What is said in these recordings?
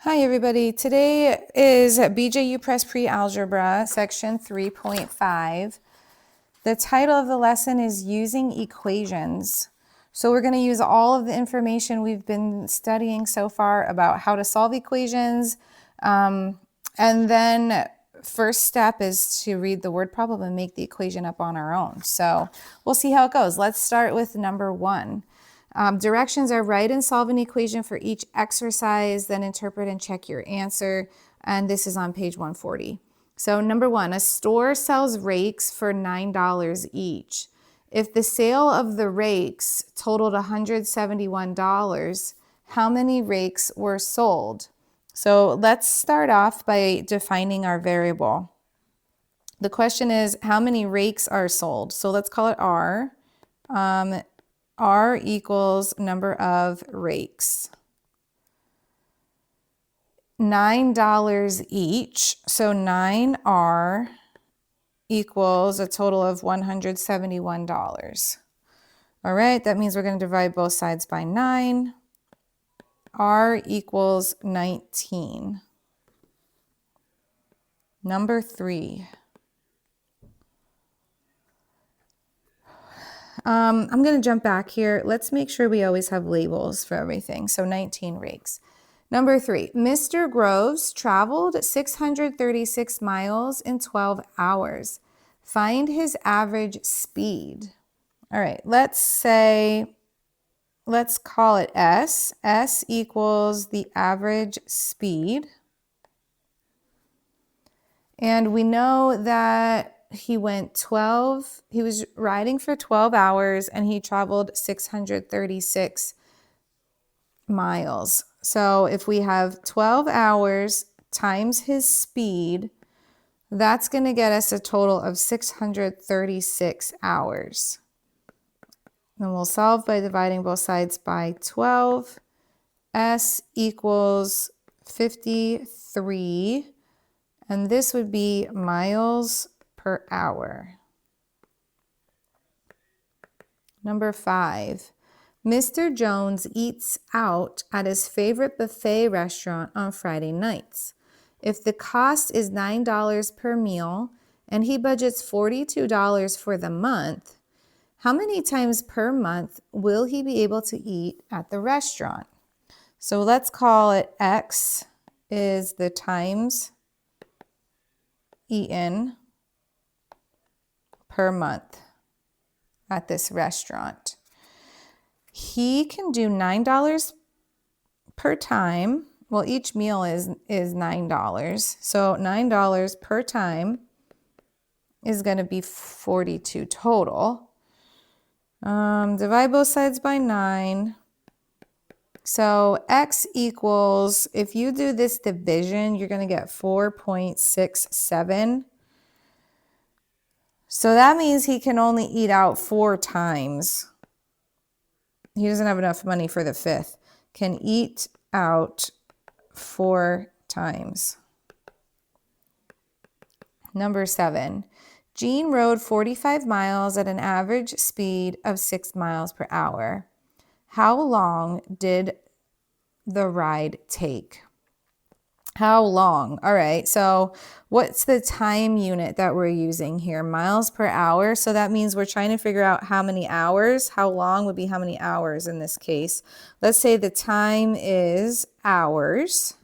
Hi everybody, today is BJU Press Pre-Algebra, section 3.5. The title of the lesson is Using Equations. So we're going to use all of the information we've been studying so far about how to solve equations. And then first step is to read the word problem and make the equation up on our own. So we'll see how it goes. Let's start with number 1. Directions are write and solve an equation for each exercise, then interpret and check your answer. And this is on page 140. So number 1, a store sells rakes for $9 each. If the sale of the rakes totaled $171, how many rakes were sold? So let's start off by defining our variable. The question is, how many rakes are sold? So let's call it R. R equals number of rakes. $9 each, so 9R equals a total of $171. All right, that means we're going to divide both sides by 9. R equals 19. Number 3. I'm going to jump back here. Let's make sure we always have labels for everything. So 19 rakes. Number 3, Mr. Groves traveled 636 miles in 12 hours. Find his average speed. All right, let's call it S. S equals the average speed. And we know that he was riding for 12 hours and he traveled 636 miles. So if we have 12 hours times his speed, that's going to get us a total of 636 hours. Then we'll solve by dividing both sides by 12. S equals 53, and this would be miles per hour. Number 5. Mr. Jones eats out at his favorite buffet restaurant on Friday nights. If the cost is $9 per meal and he budgets $42 for the month, how many times per month will he be able to eat at the restaurant? So let's call it X is the times eaten per month at this restaurant. He can do $9 per time. Well, each meal is $9. So $9 per time is going to be 42 total. Divide both sides by 9. So X equals, if you do this division, you're going to get 4.67. So that means he can only eat out 4 times. He doesn't have enough money for the 5th. Can eat out 4 times. Number 7. Jean rode 45 miles at an average speed of 6 miles per hour. How long did the ride take? How long? All right, so what's the time unit that we're using here? Miles per hour. So that means we're trying to figure out how many hours. How long would be how many hours in this case? Let's say the time is hours.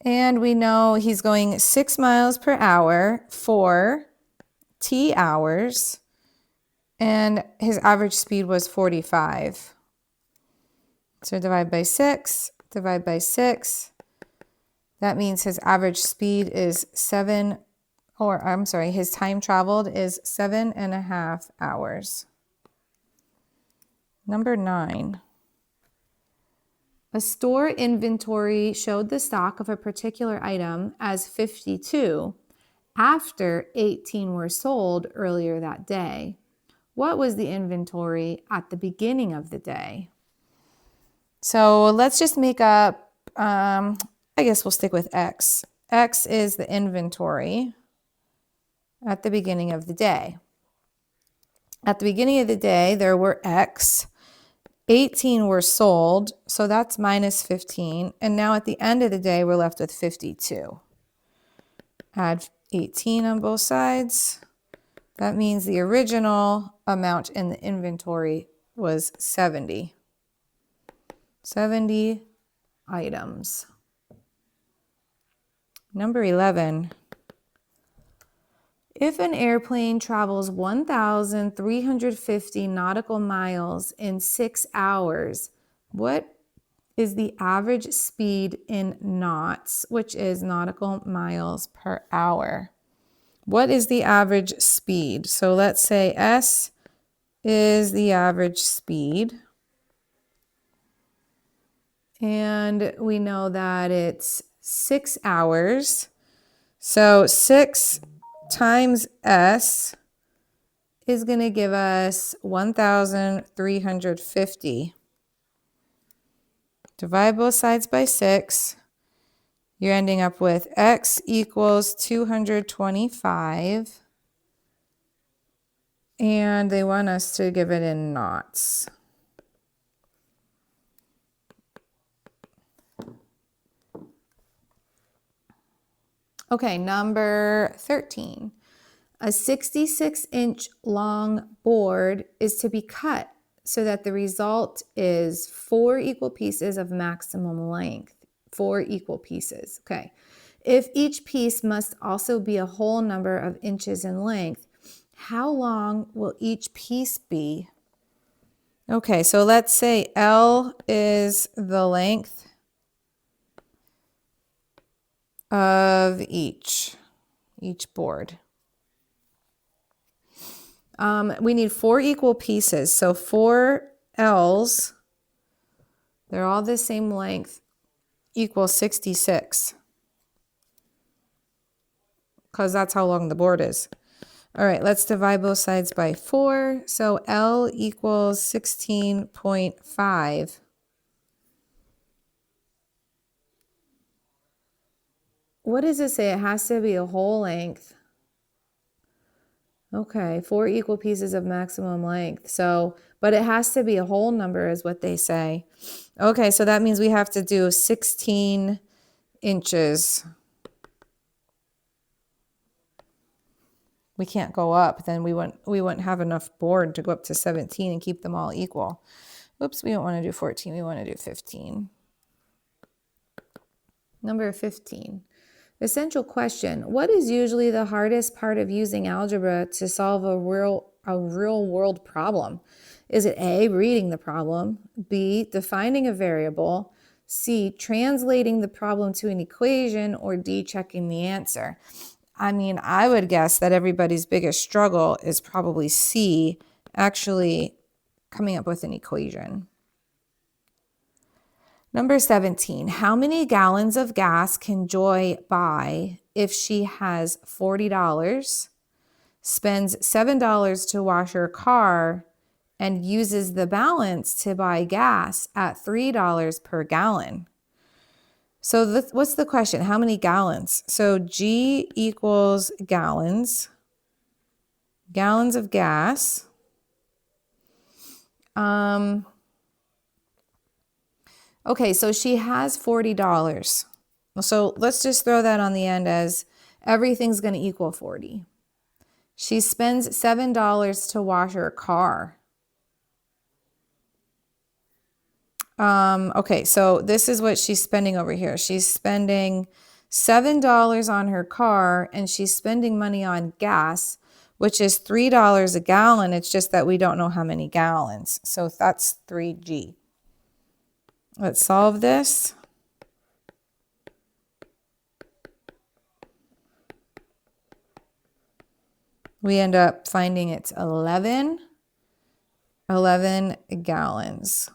And we know he's going 6 miles per hour for T hours. And his average speed was 45. So divide by 6, divide by 6. That means his average speed is his time traveled is 7.5 hours. Number 9. A store inventory showed the stock of a particular item as 52 after 18 were sold earlier that day. What was the inventory at the beginning of the day? So let's just make up, I guess we'll stick with X. X is the inventory at the beginning of the day. At the beginning of the day, there were X. 18 were sold, so that's minus 15. And now at the end of the day, we're left with 52. Add 18 on both sides. That means the original amount in the inventory was 70. 70 items. Number 11. If an airplane travels 1,350 nautical miles in 6 hours, what is the average speed in knots, which is nautical miles per hour? What is the average speed? So let's say S is the average speed. And we know that it's 6 hours. So 6 times S is going to give us 1,350. Divide both sides by 6. You're ending up with X equals 225. And they want us to give it in knots. Okay, number 13. A 66-inch long board is to be cut so that the result is 4 equal pieces of maximum length. 4 equal pieces, okay. If each piece must also be a whole number of inches in length, how long will each piece be? Okay, so let's say L is the length of each board. We need 4 equal pieces. So 4 L's, they're all the same length, equals 66. Because that's how long the board is. All right, let's divide both sides by 4. So L equals 16.5. What does it say? It has to be a whole length. Okay, 4 equal pieces of maximum length. So, but it has to be a whole number is what they say. Okay, so that means we have to do 16 inches. We can't go up, then we wouldn't have enough board to go up to 17 and keep them all equal. Oops, we don't want to do 14, we want to do 15. Number 15. Essential question. What is usually the hardest part of using algebra to solve a real world problem? Is it A, reading the problem, B, defining a variable, C, translating the problem to an equation, or D, checking the answer? I mean, I would guess that everybody's biggest struggle is probably C, actually coming up with an equation. Number 17, how many gallons of gas can Joy buy if she has $40, spends $7 to wash her car, and uses the balance to buy gas at $3 per gallon? So what's the question? How many gallons? So G equals gallons. Gallons of gas. Okay, so she has $40. So let's just throw that on the end as everything's going to equal 40. She spends $7 to wash her car. Okay, so this is what she's spending over here. She's spending $7 on her car, and she's spending money on gas, which is $3 a gallon. It's just that we don't know how many gallons. So that's 3G. Let's solve this. We end up finding it's 11 gallons.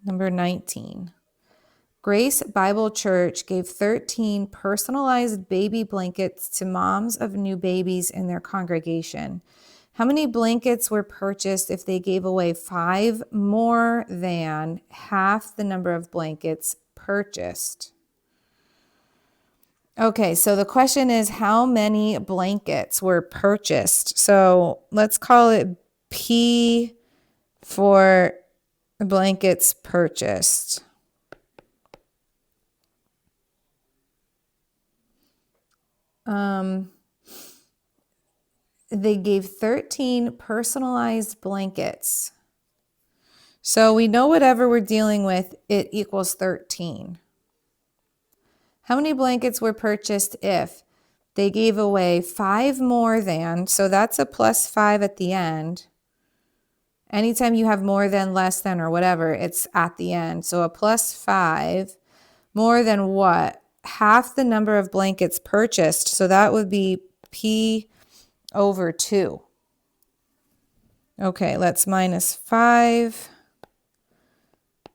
Number 19. Grace Bible Church gave 13 personalized baby blankets to moms of new babies in their congregation. How many blankets were purchased if they gave away 5 more than half the number of blankets purchased? Okay, so the question is how many blankets were purchased? So let's call it P for blankets purchased. They gave 13 personalized blankets. So we know whatever we're dealing with, it equals 13. How many blankets were purchased if they gave away 5 more than, so that's a plus 5 at the end. Anytime you have more than, less than, or whatever, it's at the end. So a plus 5 more than what? Half the number of blankets purchased. So that would be P over 2. Okay, let's minus 5.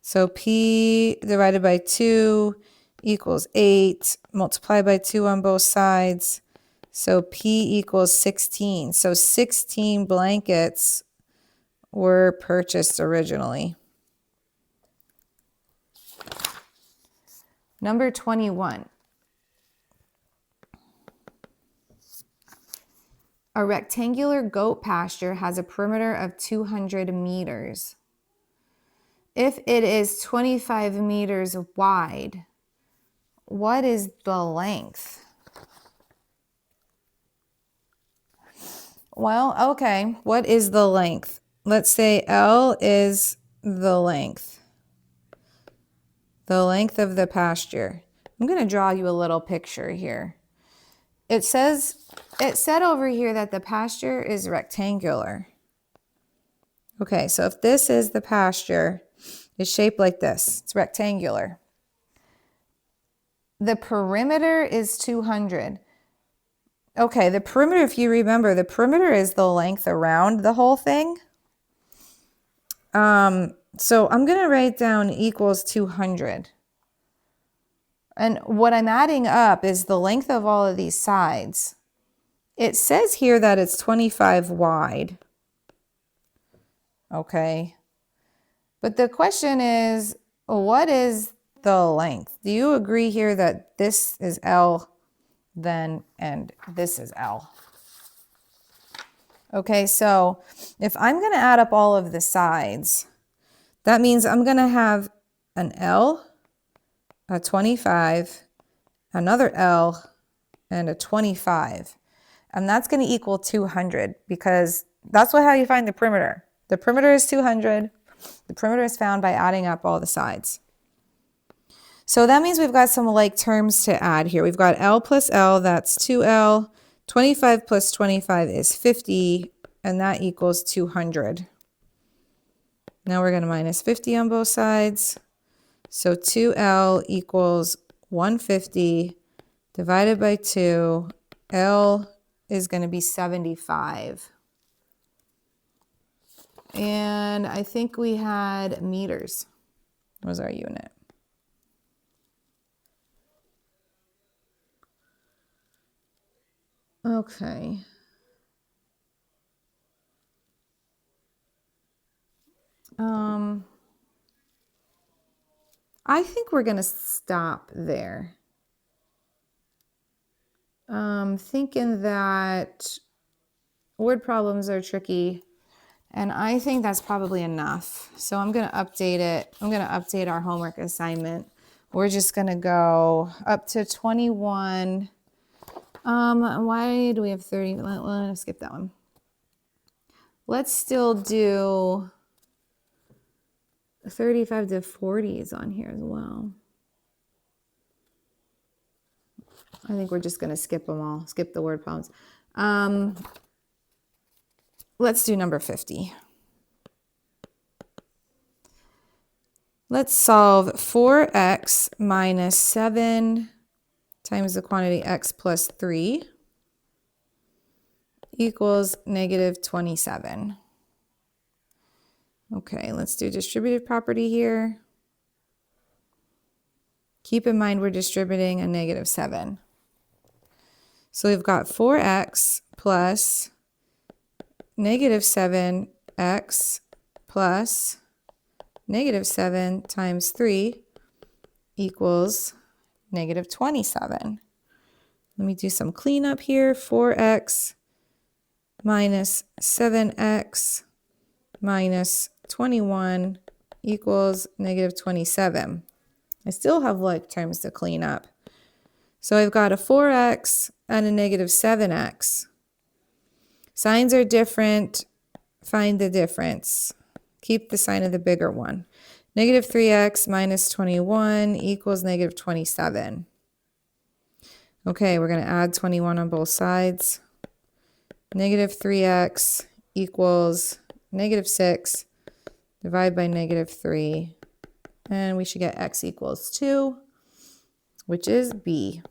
So P divided by 2 equals 8, multiplied by 2 on both sides. So P equals 16. So 16 blankets were purchased originally. Number 21. A rectangular goat pasture has a perimeter of 200 meters. If it is 25 meters wide, what is the length? Well, okay, what is the length? Let's say L is the length of the pasture. I'm going to draw you a little picture here. It said over here that the pasture is rectangular. Okay, so if this is the pasture, it's shaped like this. It's rectangular. The perimeter is 200. Okay, the perimeter, if you remember, the perimeter is the length around the whole thing. So I'm going to write down equals 200. And what I'm adding up is the length of all of these sides. It says here that it's 25 wide. Okay. But the question is, what is the length? Do you agree here that this is L then and this is L? Okay, so if I'm going to add up all of the sides, that means I'm going to have an L, a 25, another L, and a 25. And that's going to equal 200 because that's how you find the perimeter. The perimeter is 200. The perimeter is found by adding up all the sides. So that means we've got some like terms to add here. We've got L plus L, that's 2L. 25 plus 25 is 50, and that equals 200. Now we're going to minus 50 on both sides. So 2L equals 150 divided by 2. L is going to be 75. And I think we had meters was our unit. Okay. I think we're going to stop there. Thinking that word problems are tricky, and I think that's probably enough. So I'm going to update it. I'm going to update our homework assignment. We're just going to go up to 21. Why do we have 30? Let's skip that one. Let's still do 35 to 40 is on here as well. I think we're just going to skip them all, skip the word problems. Let's do number 50. Let's solve 4x minus 7 times the quantity x plus 3 equals negative 27. Okay, let's do distributive property here. Keep in mind we're distributing a negative 7. So we've got 4x plus negative 7x plus negative 7 times 3 equals negative 27. Let me do some cleanup here. 4x minus 7x minus 21 equals negative 27. I still have like terms to clean up. So I've got a 4x and a negative 7x. Signs are different. Find the difference. Keep the sign of the bigger one. Negative 3x minus 21 equals negative 27. Okay, we're going to add 21 on both sides. Negative 3x equals negative 6. Divide by negative 3. And we should get x equals 2, which is B.